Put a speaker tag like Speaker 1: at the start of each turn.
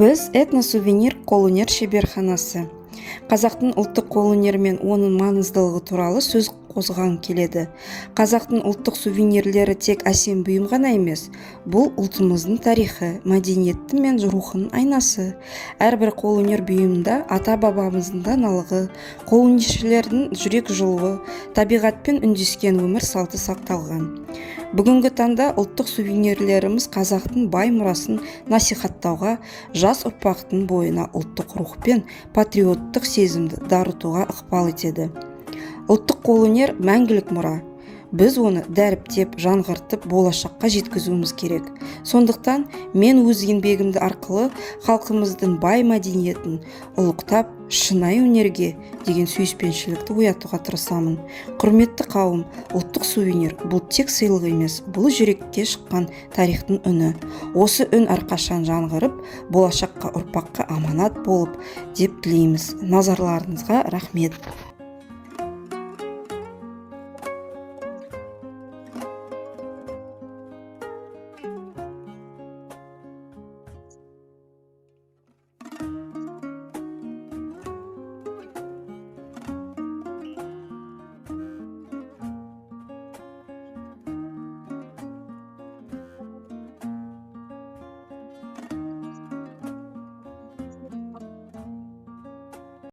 Speaker 1: Біз этносувенир қолөнер шеберханасы. Қазақтың ұлттық қолөнері мен оның маңыздылығы туралы сөз қозғаған келеді. Қазақтың ұлттық сувенирлері тек әсем бұйым ғана емес, бұл ұлтымыздың тарихы, мәдениеті мен рухының айнасы. Әрбір қолөнер бұйымында ата-бабамыздың даналығы, қолөнершілердің жүрек жылуы, табиғатпен үндескен өмір салты сақталған. Бүгінгі таңда ұлттық сувенирлеріміз қазақтың бай мұрасын насихаттауға, жас ұрпақтың бойына ұлттық рух пен патриоттық сезімді дарытуға ықпал етеді. Ұлттық қолөнер мәңгілік мұра. Біз оны дәріптеп, жаңғыртып, болашаққа жеткізуіміз керек. Сондықтан мен өз еңбегімді арқылы халқымыздың бай мәдениетін ұлықтап, шынайы өнерге деген сүйіспеншілікті оятуға тырысамын. Құрметті қауым, ұлттық сувенир бұл тек сыйлық емес, бұл жүректе шыққан тарихтың үні. Осы үн әрқашан жаңғырып, болашаққа ұрпаққа аманат болып деп тілейміз. Назарларыңызға рахмет.